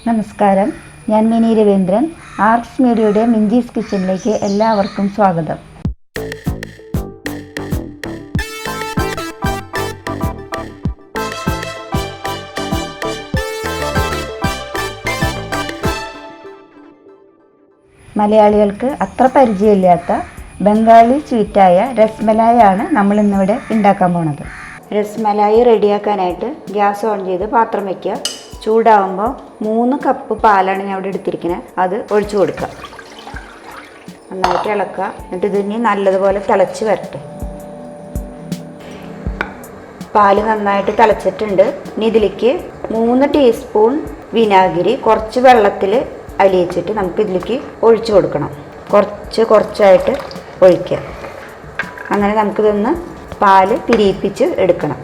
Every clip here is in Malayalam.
നമസ്കാരം, ഞാൻ മിനി രവീന്ദ്രൻ. ആർക്സ് മീഡിയയുടെ മിഞ്ചീസ് കിച്ചണിലേക്ക് എല്ലാവർക്കും സ്വാഗതം. മലയാളികൾക്ക് അത്ര പരിചയമില്ലാത്ത ബംഗാളി സ്വീറ്റായ രസ്മലായി ആണ് നമ്മൾ ഇന്നിവിടെ ഉണ്ടാക്കാൻ പോണത്. രസ്മലായി റെഡിയാക്കാനായിട്ട് ഗ്യാസ് ഓൺ ചെയ്ത് പാത്രം വയ്ക്കുക. ചൂടാവുമ്പോൾ 3 കപ്പ് പാലാണ് ഞാൻ ഇവിടെ എടുത്തിരിക്കുന്നത്. അത് ഒഴിച്ചു കൊടുക്കുക. നന്നായിട്ട് ഇളക്കുക. എന്നിട്ട് ഇതിനി നല്ലതുപോലെ തിളച്ച് വരട്ടെ. പാല് നന്നായിട്ട് തിളച്ചിട്ടുണ്ട്. ഇനി ഇതിലേക്ക് 3 ടീസ്പൂൺ വിനാഗിരി കുറച്ച് വെള്ളത്തിൽ അലിയിച്ചിട്ട് നമുക്ക് ഇതിലേക്ക് ഒഴിച്ചു കൊടുക്കണം. കുറച്ചായിട്ട് ഒഴിക്കുക. അങ്ങനെ നമുക്കിതൊന്ന് പാല് പിരിയിപ്പിച്ച് എടുക്കണം.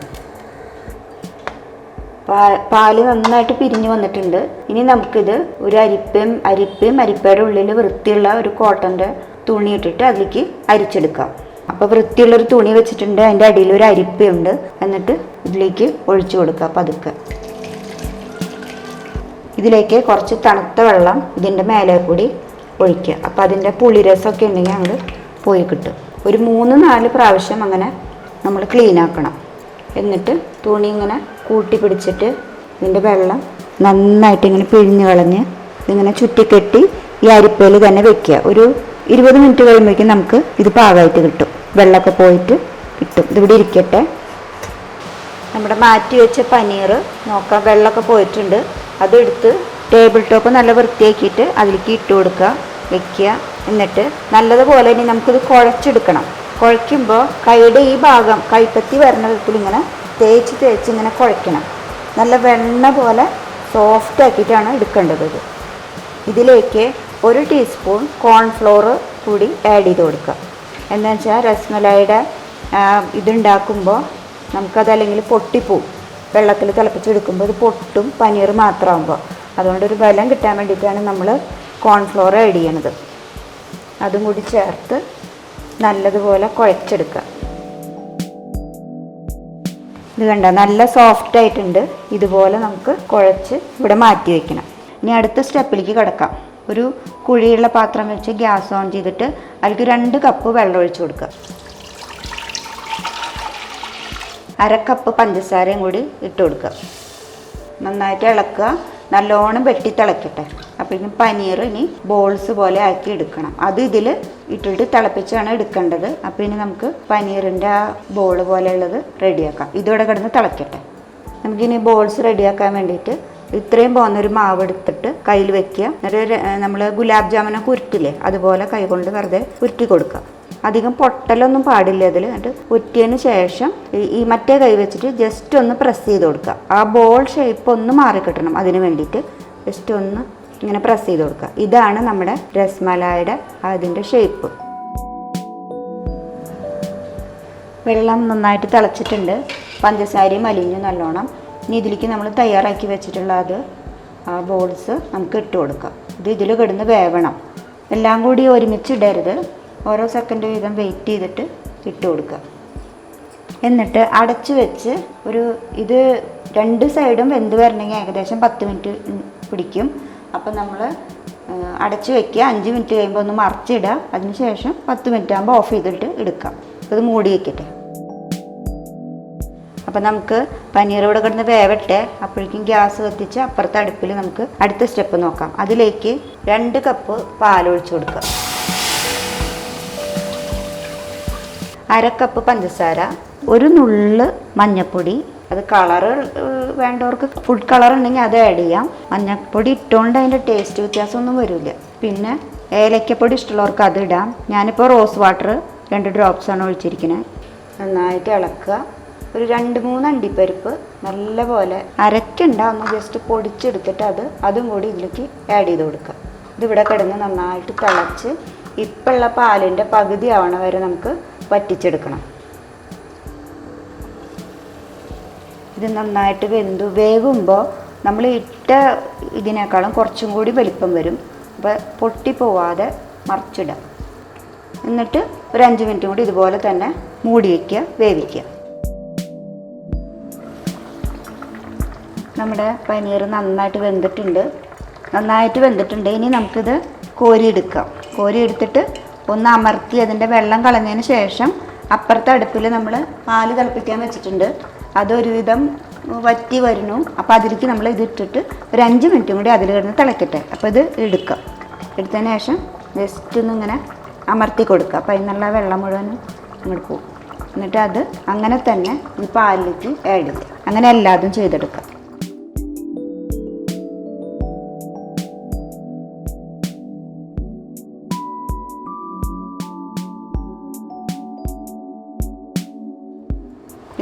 പാല് നന്നായിട്ട് പിരിഞ്ഞു വന്നിട്ടുണ്ട്. ഇനി നമുക്കിത് ഒരു അരിപ്പയുടെ ഉള്ളിൽ വൃത്തിയുള്ള ഒരു കോട്ടൻ്റെ തുണി ഇട്ടിട്ട് അതിലേക്ക് അരിച്ചെടുക്കാം. അപ്പോൾ വൃത്തിയുള്ളൊരു തുണി വെച്ചിട്ടുണ്ട്. അതിൻ്റെ അടിയിൽ ഒരു അരിപ്പയുണ്ട്. എന്നിട്ട് ഇതിലേക്ക് ഒഴിച്ചു കൊടുക്കുക പതുക്കെ. ഇതിലേക്ക് കുറച്ച് തണുത്ത വെള്ളം ഇതിൻ്റെ മേലെ കൂടി ഒഴിക്കുക. അപ്പോൾ അതിൻ്റെ പുളിരസമൊക്കെ ഉണ്ടെങ്കിൽ അങ്ങോട്ട് പോയി കിട്ടും. ഒരു 3-4 പ്രാവശ്യം അങ്ങനെ നമ്മൾ ക്ലീൻ ആക്കണം. എന്നിട്ട് തുണി ഇങ്ങനെ കൂട്ടി പിടിച്ചിട്ട് ഇതിൻ്റെ വെള്ളം നന്നായിട്ട് ഇങ്ങനെ പിഴിഞ്ഞ് കളഞ്ഞ് ഇതിങ്ങനെ ചുറ്റിക്കെട്ടി ഈ അരിപ്പയിൽ തന്നെ വെക്കുക. ഒരു 20 മിനിറ്റ് കഴിയുമ്പോഴേക്കും നമുക്ക് ഇത് പാകമായിട്ട് കിട്ടും. വെള്ളമൊക്കെ പോയിട്ട് കിട്ടും. ഇതിവിടെ ഇരിക്കട്ടെ. നമ്മുടെ മാറ്റി വെച്ച പനീർ നോക്കാം. വെള്ളമൊക്കെ പോയിട്ടുണ്ട്. അതെടുത്ത് ടേബിൾ ടോപ്പ് നല്ല വൃത്തിയാക്കിയിട്ട് അതിലേക്ക് ഇട്ട് കൊടുക്കുക, വെക്കുക. എന്നിട്ട് നല്ലതുപോലെ ഇനി നമുക്കിത് കുഴച്ചെടുക്കണം. കുഴയ്ക്കുമ്പോൾ കൈയുടെ ഈ ഭാഗം കൈപ്പത്തി വരുന്ന വിധത്തിൽ ഇങ്ങനെ തേച്ച് ഇങ്ങനെ കുഴയ്ക്കണം. നല്ല വെണ്ണ പോലെ സോഫ്റ്റ് ആക്കിയിട്ടാണ് എടുക്കേണ്ടത്. ഇതിലേക്ക് 1 ടീസ്പൂൺ കോൺഫ്ലോർ കൂടി ആഡ് ചെയ്ത് കൊടുക്കുക. എന്താ വെച്ചാൽ രസ്മലായിയുടെ ഇതുണ്ടാക്കുമ്പോൾ നമുക്കതല്ലെങ്കിൽ പൊട്ടിപ്പോവും. വെള്ളത്തിൽ തിളപ്പിച്ചെടുക്കുമ്പോൾ ഇത് പൊട്ടും, പനീർ മാത്രമാകുമ്പോൾ. അതുകൊണ്ടൊരു ബലം കിട്ടാൻ വേണ്ടിയിട്ടാണ് നമ്മൾ കോൺഫ്ലോർ ആഡ് ചെയ്യണത്. അതും കൂടി ചേർത്ത് നല്ലതുപോലെ കുഴച്ചെടുക്കുക. ഇത് കണ്ട നല്ല സോഫ്റ്റ് ആയിട്ടുണ്ട്. ഇതുപോലെ നമുക്ക് കുഴച്ച് ഇവിടെ മാറ്റി വയ്ക്കണം. ഇനി അടുത്ത സ്റ്റെപ്പിലേക്ക് കിടക്കാം. ഒരു കുഴിയുള്ള പാത്രം വെച്ച് ഗ്യാസ് ഓൺ ചെയ്തിട്ട് അതിലേക്ക് 2 കപ്പ് വെള്ളം ഒഴിച്ചു കൊടുക്കുക. 1/2 കപ്പ് പഞ്ചസാരയും കൂടി ഇട്ട് കൊടുക്കുക. നന്നായിട്ട് ഇളക്കുക. നല്ലോണം വെട്ടി തിളക്കട്ടെ. അപ്പോഴേക്കും പനീർ ഇനി ബോൾസ് പോലെ ആക്കി എടുക്കണം. അത് ഇതിൽ ഇട്ടിട്ട് തിളപ്പിച്ചാണ് എടുക്കേണ്ടത്. അപ്പോൾ ഇനി നമുക്ക് പനീറിൻ്റെ ആ ബോൾ പോലെയുള്ളത് റെഡിയാക്കാം. ഇതോടെ കിടന്ന് തിളക്കട്ടെ. നമുക്കിനി ബോൾസ് റെഡിയാക്കാൻ വേണ്ടിയിട്ട് ഇത്രയും പോകുന്നൊരു മാവ് എടുത്തിട്ട് കയ്യിൽ വെക്കുക. എന്നിട്ട് നമ്മൾ ഗുലാബ് ജാമുനൊക്കെ ഉരുട്ടില്ലേ, അതുപോലെ കൈകൊണ്ട് വെറുതെ ഉരുട്ടി കൊടുക്കുക. അധികം പൊട്ടലൊന്നും പാടില്ല അതിൽ. എന്നിട്ട് ഉരുട്ടിയതിന് ശേഷം ഈ മറ്റേ കൈ വെച്ചിട്ട് ജസ്റ്റ് ഒന്ന് പ്രസ് ചെയ്ത് കൊടുക്കുക. ആ ബോൾ ഷേപ്പ് ഒന്ന് മാറിക്കിട്ടണം. അതിന് വേണ്ടിയിട്ട് ജസ്റ്റ് ഒന്ന് ഇങ്ങനെ പ്രസ് ചെയ്ത് കൊടുക്കുക. ഇതാണ് നമ്മുടെ രസ്മലായിയുടെ അതിൻ്റെ ഷേപ്പ്. വെള്ളം നന്നായിട്ട് തിളച്ചിട്ടുണ്ട്. പഞ്ചസാരയും അലിഞ്ഞു നല്ലോണം. ഇനി ഇതിലേക്ക് നമ്മൾ തയ്യാറാക്കി വെച്ചിട്ടുള്ള ആ ബോൾസ് നമുക്ക് ഇട്ട് കൊടുക്കാം. ഇതിൽ കിടന്ന് വേവണം. എല്ലാം കൂടി ഒരുമിച്ച് ഇടരുത്. ഓരോ സെക്കൻഡ് വീതം വെയിറ്റ് ചെയ്തിട്ട് ഇട്ട് കൊടുക്കുക. എന്നിട്ട് അടച്ച് വെച്ച് ഇത് 2 സൈഡും വെന്ത് വരണമെങ്കിൽ ഏകദേശം 10 മിനിറ്റ് പിടിക്കും. അപ്പം നമ്മൾ അടച്ച് വയ്ക്കുക. 5 മിനിറ്റ് കഴിയുമ്പോൾ ഒന്ന് മറിച്ചിടുക. അതിനുശേഷം 10 മിനിറ്റ് ആകുമ്പോൾ ഓഫ് ചെയ്തിട്ട് എടുക്കാം. ഇത് മൂടി വയ്ക്കട്ടെ. അപ്പം നമുക്ക് പനീർ ഇവിടെ കിടന്ന് വേവട്ടെ. അപ്പോഴേക്കും ഗ്യാസ് കത്തിച്ച് അപ്പുറത്തെ അടുപ്പിൽ നമുക്ക് അടുത്ത സ്റ്റെപ്പ് നോക്കാം. അതിലേക്ക് 2 കപ്പ് പാലൊഴിച്ച് കൊടുക്കുക. 1/2 കപ്പ് പഞ്ചസാര, 1 നുള്ള് മഞ്ഞൾപ്പൊടി. അത് കളറ് വേണ്ടവർക്ക് ഫുഡ് കളർ ഉണ്ടെങ്കിൽ അത് ആഡ് ചെയ്യാം. മഞ്ഞൾപ്പൊടി ഇട്ടുകൊണ്ട് അതിൻ്റെ ടേസ്റ്റ് വ്യത്യാസമൊന്നും വരില്ല. പിന്നെ ഏലക്കപ്പൊടി ഇഷ്ടമുള്ളവർക്ക് അത് ഇടാം. ഞാനിപ്പോൾ റോസ് വാട്ടർ 2 ഡ്രോപ്സാണ് ഒഴിച്ചിരിക്കുന്നത്. നന്നായിട്ട് ഇളക്കുക. ഒരു 2-3 അണ്ടിപ്പരിപ്പ് നല്ലപോലെ അരക്കണ്ട, ഒന്ന് ജസ്റ്റ് പൊടിച്ചെടുത്തിട്ട് അതും കൂടി ഇതിലേക്ക് ആഡ് ചെയ്ത് കൊടുക്കുക. ഇതിവിടെ കിടന്ന് നന്നായിട്ട് തിളച്ച് ഇപ്പോഴുള്ള പാലിൻ്റെ പകുതി ആവണ വരെ നമുക്ക് വറ്റിച്ചെടുക്കണം. ഇത് നന്നായിട്ട് വേകുമ്പോൾ നമ്മൾ ഇട്ട ഇതിനേക്കാളും കുറച്ചും കൂടി വലിപ്പം വരും. അപ്പോൾ പൊട്ടിപ്പോവാതെ മറിച്ചിടുക. എന്നിട്ട് ഒരു 5 മിനിറ്റ് കൂടി ഇതുപോലെ തന്നെ മൂടി വയ്ക്കുക, വേവിക്കുക. നമ്മുടെ പനീർ നന്നായിട്ട് വെന്തിട്ടുണ്ട്. നന്നായിട്ട് വെന്തിട്ടുണ്ട്. ഇനി നമുക്കിത് കോരിയെടുക്കാം. കോരിയെടുത്തിട്ട് ഒന്ന് അമർത്തി അതിൻ്റെ വെള്ളം കളഞ്ഞതിന് ശേഷം അപ്പുറത്തെ അടുപ്പിൽ നമ്മൾ പാല് തിളപ്പിക്കാൻ വെച്ചിട്ടുണ്ട്. അതൊരുവിധം വറ്റി വരുന്നു. അപ്പോൾ അതിലേക്ക് നമ്മൾ ഇതിട്ടിട്ട് ഒരു 5 മിനിറ്റും കൂടി അതിൽ കിടന്ന് തിളക്കട്ടെ. അപ്പോൾ ഇത് എടുക്കാം. എടുത്തതിന് ശേഷം ജസ്റ്റ് ഒന്നിങ്ങനെ അമർത്തി കൊടുക്കുക. അപ്പോൾ അതിനുള്ള വെള്ളം മുഴുവനും ഇങ്ങോട്ട് പോകും. എന്നിട്ട് അത് അങ്ങനെ തന്നെ ഈ പാലിലേക്ക് ആഡ് ചെയ്യും. അങ്ങനെ എല്ലാതും ചെയ്തെടുക്കാം.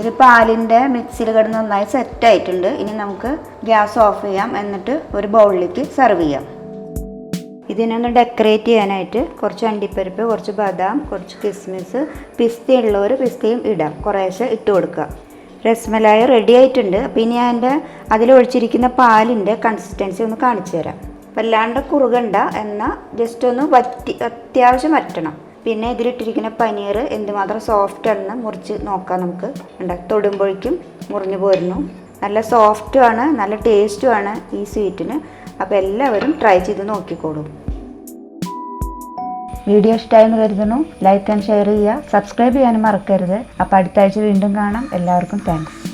ഇത് പാലിൻ്റെ മിക്സിയിൽ കിടന്ന് നന്നായി സെറ്റായിട്ടുണ്ട്. ഇനി നമുക്ക് ഗ്യാസ് ഓഫ് ചെയ്യാം. എന്നിട്ട് ഒരു ബൗളിലേക്ക് സെർവ് ചെയ്യാം. ഇതിനൊന്ന് ഡെക്കറേറ്റ് ചെയ്യാനായിട്ട് കുറച്ച് അണ്ടിപ്പരിപ്പ്, കുറച്ച് ബദാം, കുറച്ച് കിസ്മിസ്, പിസ്ത ഉള്ളവർ പിസ്തയും ഇടാം. കുറേശ്ശെ ഇട്ട് കൊടുക്കുക. രസ്മലായി റെഡി ആയിട്ടുണ്ട്. അപ്പോൾ ഇനി അതിൻ്റെ അതിലൊഴിച്ചിരിക്കുന്ന പാലിൻ്റെ കൺസിസ്റ്റൻസി ഒന്ന് കാണിച്ചു തരാം. വല്ലാണ്ട് കുറുകണ്ട, എന്നാൽ ജസ്റ്റ് ഒന്ന് അത്യാവശ്യം വറ്റണം. പിന്നെ ഇതിലിട്ടിരിക്കുന്ന പനീർ എന്തുമാത്രം സോഫ്റ്റ് ആണെന്ന് മുറിച്ച് നോക്കാം. നമുക്ക് തൊടുമ്പോഴേക്കും മുറിഞ്ഞു പോരുന്നു. നല്ല സോഫ്റ്റുമാണ്, നല്ല ടേസ്റ്റുമാണ് ഈ സ്വീറ്റിന്. അപ്പോൾ എല്ലാവരും ട്രൈ ചെയ്ത് നോക്കിക്കോളൂ. വീഡിയോ ഇഷ്ടമായെന്ന് കരുതുന്നു. ലൈക്ക് ആൻഡ് ഷെയർ ചെയ്യുക. സബ്സ്ക്രൈബ് ചെയ്യാനും മറക്കരുത്. അപ്പോൾ അടുത്ത ആഴ്ച വീണ്ടും കാണാം. എല്ലാവർക്കും താങ്ക്സ്.